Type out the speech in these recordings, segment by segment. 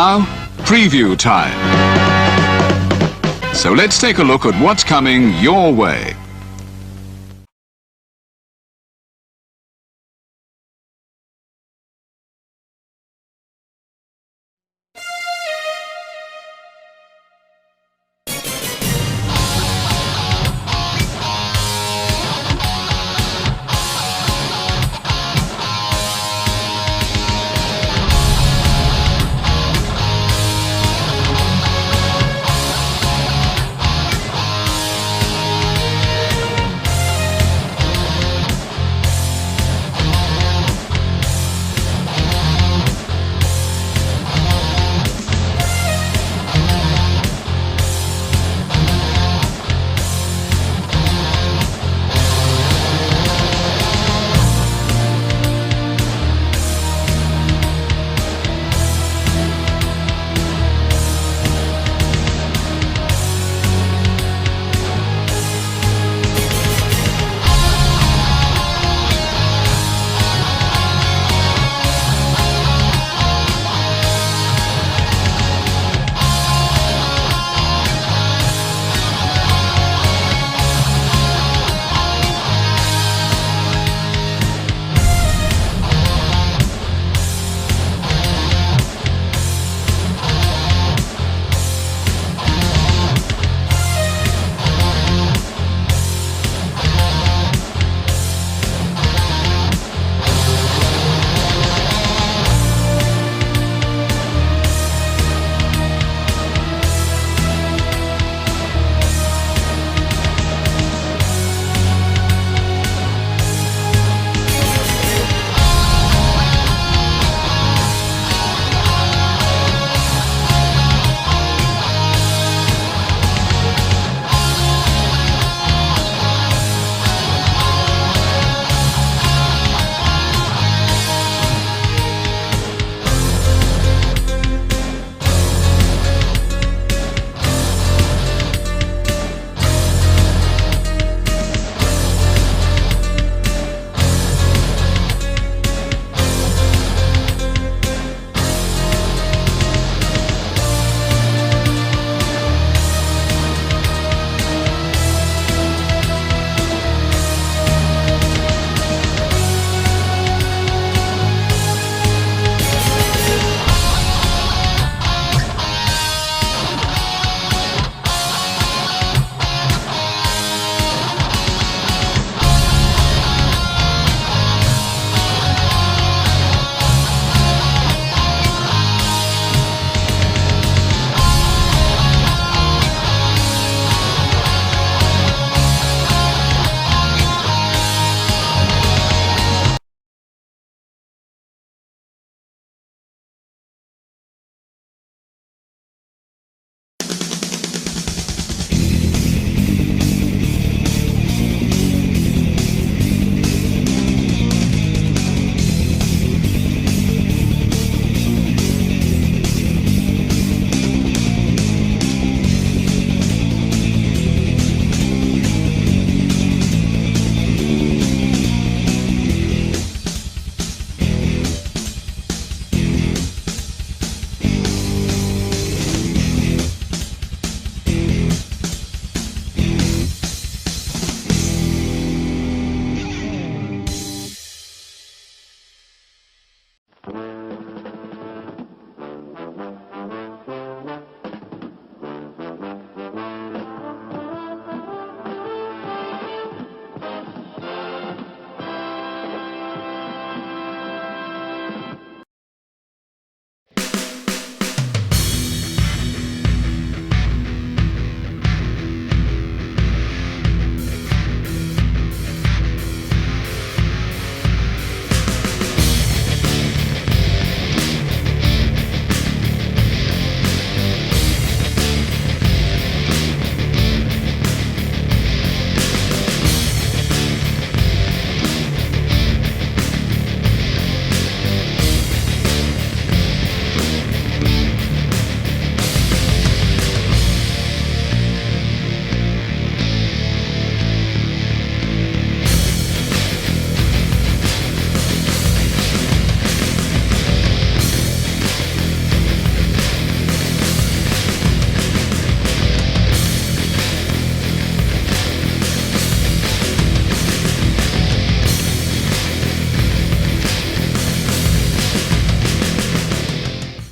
Now, preview time. So let's take a look at what's coming your way.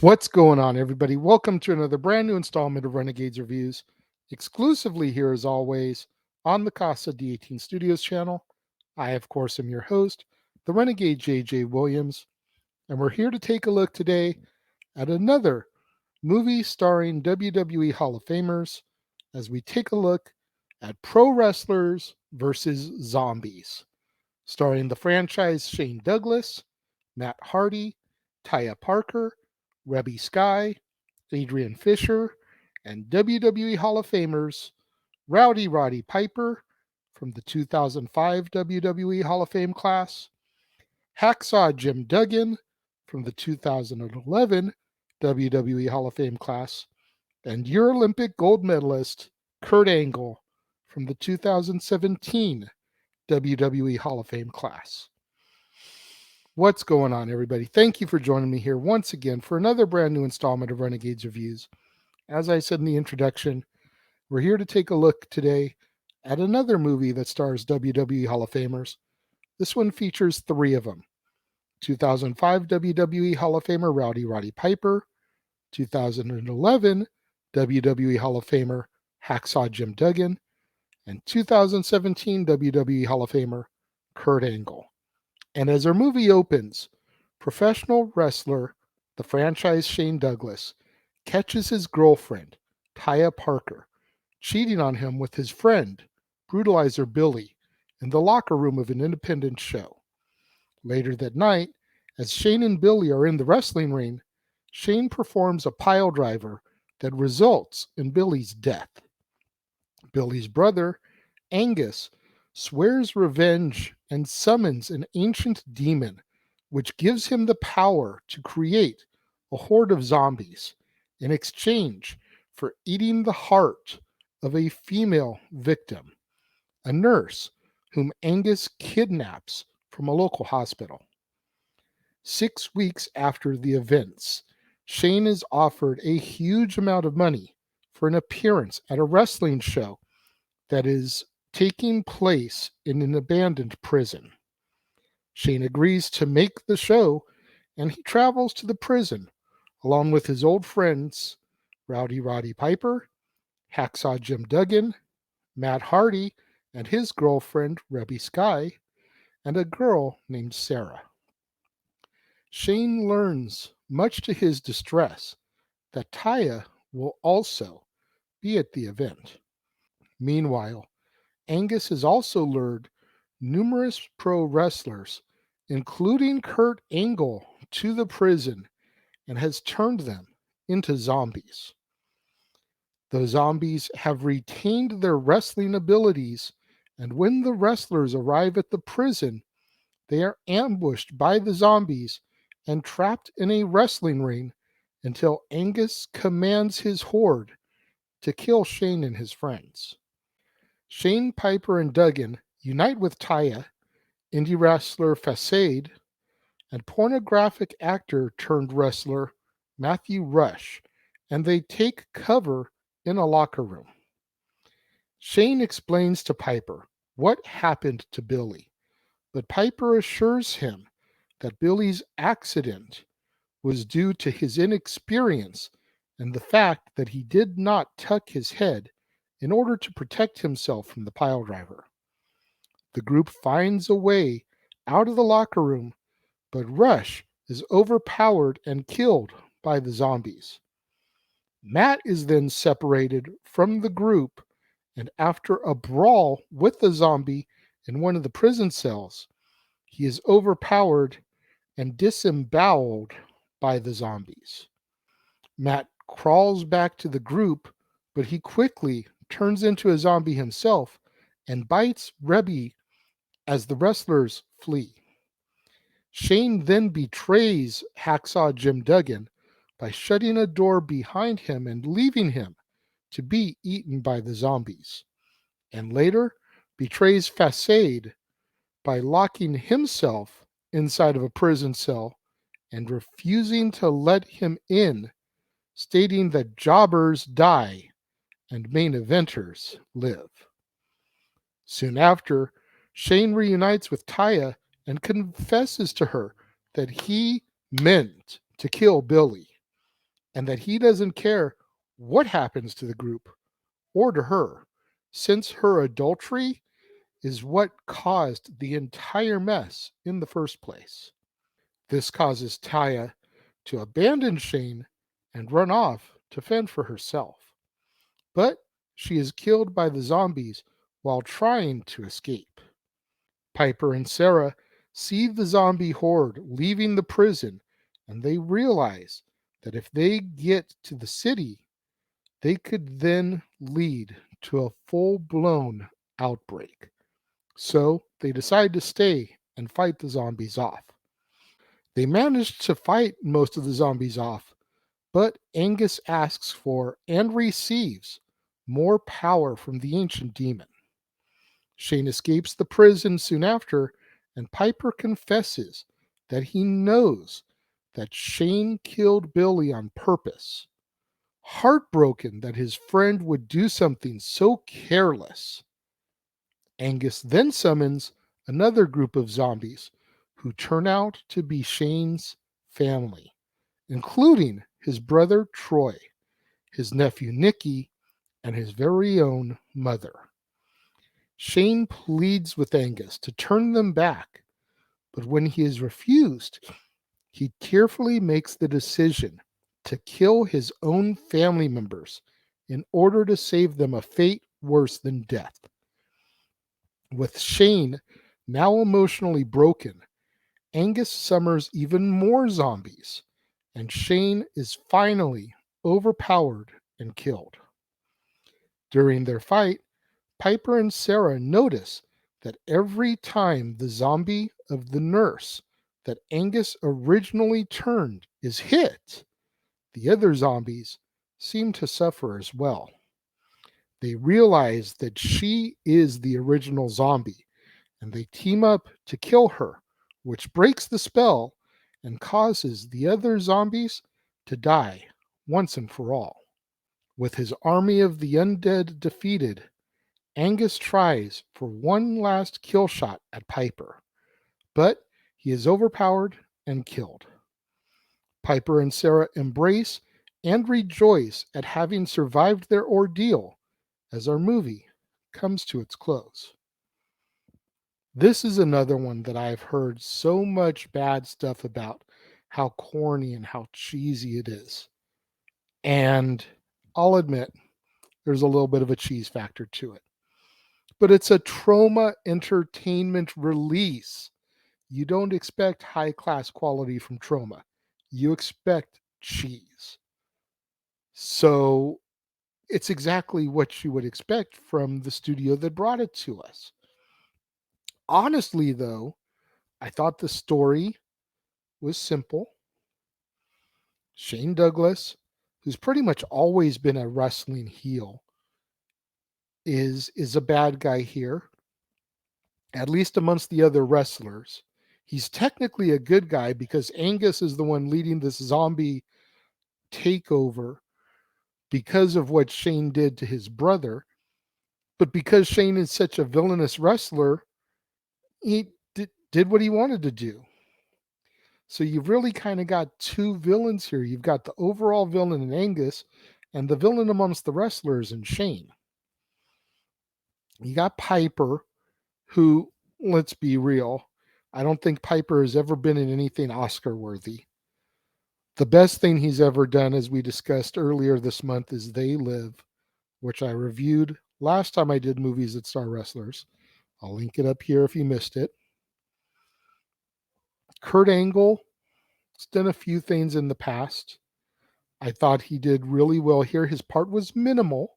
What's going on, everybody? Welcome to another brand new installment of Renegades Reviews, exclusively here as always on the Casa D18 Studios channel. I, of course, am your host, the Renegade JJ Williams, and we're here to take a look today at another movie starring WWE Hall of Famers as we take a look at Pro Wrestlers versus Zombies, starring the franchise Shane Douglas, Matt Hardy, Taya Parker, Reby Sky, Adrian Fisher, and WWE Hall of Famers Rowdy Roddy Piper from the 2005 WWE Hall of Fame class, Hacksaw Jim Duggan from the 2011 WWE Hall of Fame class, and your Olympic gold medalist Kurt Angle from the 2017 WWE Hall of Fame class. What's going on, everybody? Thank you for joining me here once again for another brand new installment of Renegades Reviews. As I said in the introduction, we're here to take a look today at another movie that stars WWE Hall of Famers. This one features three of them: 2005 WWE Hall of Famer Rowdy Roddy Piper, 2011 WWE Hall of Famer Hacksaw Jim Duggan, and 2017 WWE Hall of Famer Kurt Angle. And as our movie opens, professional wrestler, the franchise Shane Douglas, catches his girlfriend, Taya Parker, cheating on him with his friend, Brutalizer Billy, in the locker room of an independent show. Later that night, as Shane and Billy are in the wrestling ring, Shane performs a pile driver that results in Billy's death. Billy's brother, Angus, swears revenge and summons an ancient demon, which gives him the power to create a horde of zombies in exchange for eating the heart of a female victim, a nurse whom Angus kidnaps from a local hospital. 6 weeks after the events, Shane is offered a huge amount of money for an appearance at a wrestling show that is taking place in an abandoned prison. Shane agrees to make the show, and he travels to the prison along with his old friends Rowdy Roddy Piper, Hacksaw Jim Duggan, Matt Hardy and his girlfriend Reby Sky, and a girl named Sarah. Shane learns, much to his distress, that Taya will also be at the event. Meanwhile, Angus has also lured numerous pro wrestlers, including Kurt Angle, to the prison and has turned them into zombies. The zombies have retained their wrestling abilities, and when the wrestlers arrive at the prison, they are ambushed by the zombies and trapped in a wrestling ring until Angus commands his horde to kill Shane and his friends. Shane, Piper, and Duggan unite with Taya, indie wrestler Facade, and pornographic actor turned wrestler Matthew Rush, and they take cover in a locker room. Shane explains to Piper what happened to Billy, but Piper assures him that Billy's accident was due to his inexperience and the fact that he did not tuck his head in order to protect himself from the piledriver. The group finds a way out of the locker room, but Rush is overpowered and killed by the zombies. Matt is then separated from the group, and after a brawl with the zombie in one of the prison cells, he is overpowered and disemboweled by the zombies. Matt crawls back to the group, but he quickly turns into a zombie himself and bites Reby as the wrestlers flee. Shane then betrays Hacksaw Jim Duggan by shutting a door behind him and leaving him to be eaten by the zombies, and later betrays Facade by locking himself inside of a prison cell and refusing to let him in, stating that jobbers die and main eventers live. Soon after, Shane reunites with Taya and confesses to her that he meant to kill Billy. and that he doesn't care what happens to the group or to her, since her adultery is what caused the entire mess in the first place. This causes Taya to abandon Shane and run off to fend for herself. But she is killed by the zombies while trying to escape. Piper and Sarah see the zombie horde leaving the prison, and they realize that if they get to the city, they could then lead to a full-blown outbreak. So they decide to stay and fight the zombies off. They manage to fight most of the zombies off, but Angus asks for and receives more power from the ancient demon. Shane escapes the prison soon after, and Piper confesses that he knows that Shane killed Billy on purpose, heartbroken that his friend would do something so careless. Angus then summons another group of zombies who turn out to be Shane's family, including his brother Troy, his nephew Nicky, and his very own mother. Shane pleads with Angus to turn them back, but when he is refused, he carefully makes the decision to kill his own family members in order to save them a fate worse than death. With Shane now emotionally broken, Angus summons even more zombies, and Shane is finally overpowered and killed. During their fight, Piper and Sarah notice that every time the zombie of the nurse that Angus originally turned is hit, the other zombies seem to suffer as well. They realize that she is the original zombie, and they team up to kill her, which breaks the spell and causes the other zombies to die once and for all. With his army of the undead defeated, Angus tries for one last kill shot at Piper, but he is overpowered and killed. Piper and Sarah embrace and rejoice at having survived their ordeal as our movie comes to its close. This is another one that I've heard so much bad stuff about, how corny and how cheesy it is. And I'll admit, there's a little bit of a cheese factor to it. But it's a trauma entertainment release. You don't expect high class quality from trauma. You expect cheese. So it's exactly what you would expect from the studio that brought it to us. Honestly, though, I thought the story was simple. Shane Douglas, who's pretty much always been a wrestling heel, is a bad guy here, at least amongst the other wrestlers. He's technically a good guy because Angus is the one leading this zombie takeover because of what Shane did to his brother. But because Shane is such a villainous wrestler, he did what he wanted to do. So you've really kind of got two villains here. You've got the overall villain in Angus and the villain amongst the wrestlers in Shane. You got Piper, who, let's be real, I don't think Piper has ever been in anything Oscar worthy. The best thing he's ever done, as we discussed earlier this month, is They Live, which I reviewed last time I did movies that star wrestlers. I'll link it up here if you missed it. Kurt Angle has done a few things in the past. I thought he did really well here. His part was minimal,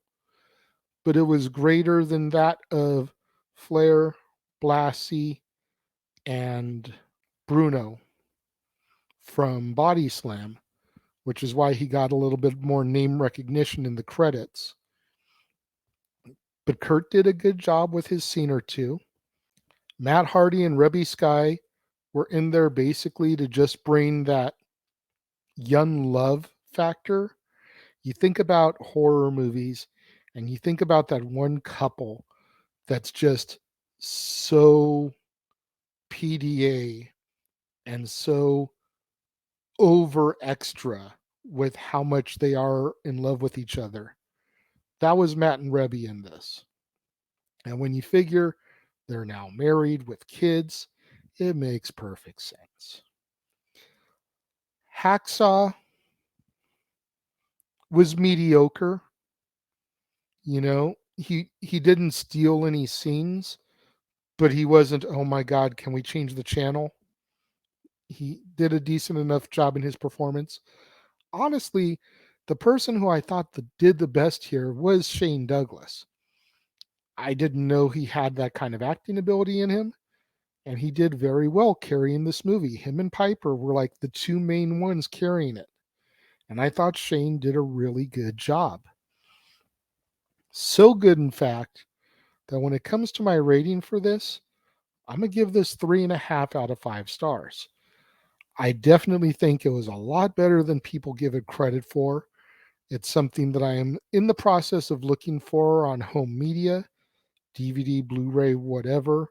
but it was greater than that of Flair, Blassie, and Bruno from Body Slam, which is why he got a little bit more name recognition in the credits. But Kurt did a good job with his scene or two. Matt Hardy and Reby Sky were in there basically to just bring that young love factor. You think about horror movies and you think about that one couple that's just so PDA and so over extra with how much they are in love with each other. That was Matt and Reby in this. And when you figure they're now married with kids, it makes perfect sense. Hacksaw was mediocre. He didn't steal any scenes, but he wasn't, oh my God, can we change the channel? He did a decent enough job in his performance. Honestly, the person who I thought did the best here was Shane Douglas. I didn't know he had that kind of acting ability in him, and he did very well carrying this movie. Him and Piper were like the two main ones carrying it, and I thought Shane did a really good job. So good, in fact, that when it comes to my rating for this, I'm going to give this 3.5 out of 5 stars. I definitely think it was a lot better than people give it credit for. It's something that I am in the process of looking for on home media, DVD, Blu-ray, whatever.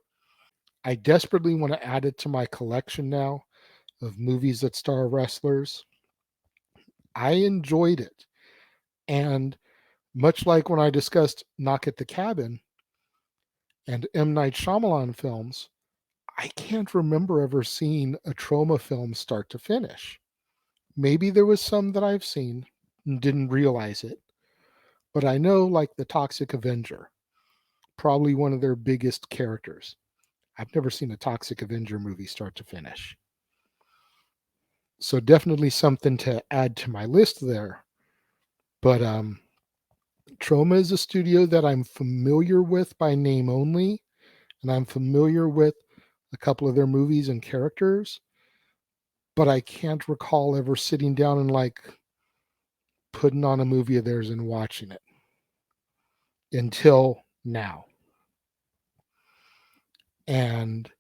I desperately want to add it to my collection now of movies that star wrestlers. I enjoyed it. And much like when I discussed Knock at the Cabin and M. Night Shyamalan films, I can't remember ever seeing a Troma film start to finish. Maybe there was some that I've seen and didn't realize it, but I know, like the Toxic Avenger, probably one of their biggest characters. I've never seen a Toxic Avenger movie start to finish. So definitely something to add to my list there. But Troma is a studio that I'm familiar with by name only, and I'm familiar with a couple of their movies and characters, but I can't recall ever sitting down and like putting on a movie of theirs and watching it until now. And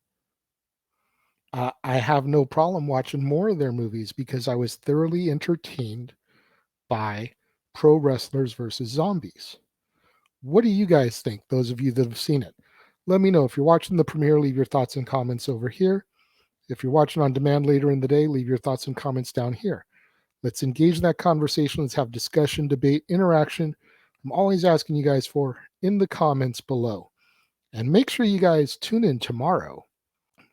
I have no problem watching more of their movies because I was thoroughly entertained by Pro Wrestlers versus Zombies. What do you guys think, those of you that have seen it? Let me know. If you're watching the premiere, leave your thoughts and comments over here. If you're watching on demand later in the day, leave your thoughts and comments down here. Let's engage in that conversation. Let's have discussion, debate, interaction. I'm always asking you guys for in the comments below. And make sure you guys tune in tomorrow,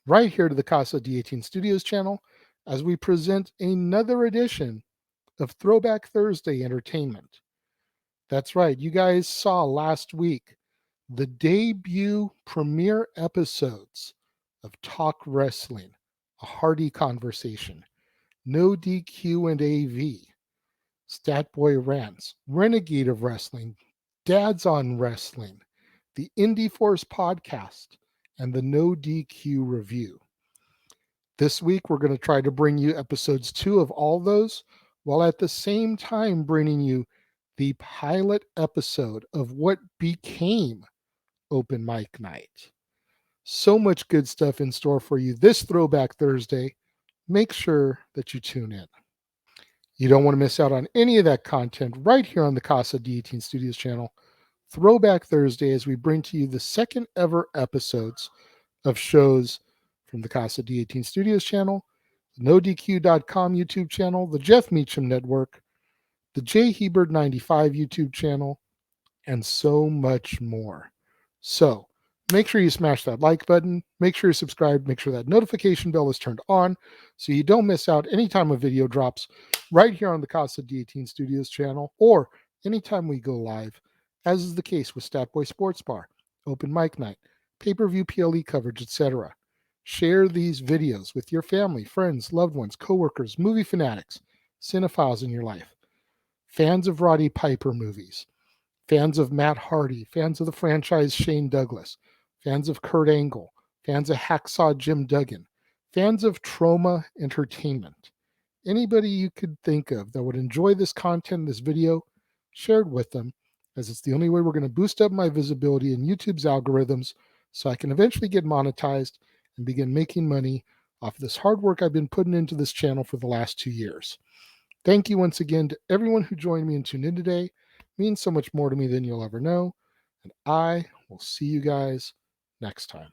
right here to the Casa D18 Studios channel, as we present another edition of Throwback Thursday Entertainment. That's right. You guys saw last week the debut premiere episodes of Talk Wrestling, a hearty conversation, No DQ and AV, Statboy Rants, Renegade of Wrestling, Dads on Wrestling, the Indie Force podcast, and the No DQ review. This week, we're going to try to bring you episodes 2 of all those, while at the same time bringing you the pilot episode of what became Open Mic Night. So much good stuff in store for you this Throwback Thursday. Make sure that you tune in. You don't want to miss out on any of that content right here on the Casa D18 Studios channel. Throwback Thursday, as we bring to you the second ever episodes of shows from the Casa D18 Studios channel, the NoDQ.com YouTube channel, the Jeff Meacham Network, the J Hebert 95 YouTube channel, and so much more. So make sure you smash that like button, make sure you subscribe, make sure that notification bell is turned on so you don't miss out anytime a video drops right here on the Casa D18 Studios channel or anytime we go live, as is the case with Statboy Sports Bar, Open Mic Night, pay-per-view PLE coverage, etc. Share these videos with your family, friends, loved ones, coworkers, movie fanatics, cinephiles in your life, fans of Roddy Piper movies, fans of Matt Hardy, fans of the franchise Shane Douglas, fans of Kurt Angle, fans of Hacksaw Jim Duggan, fans of Troma Entertainment. Anybody you could think of that would enjoy this content, this video, share it with them, as it's the only way we're going to boost up my visibility in YouTube's algorithms so I can eventually get monetized and begin making money off this hard work I've been putting into this channel for the last 2 years. Thank you once again to everyone who joined me and tuned in today. It means so much more to me than you'll ever know. And I will see you guys next time.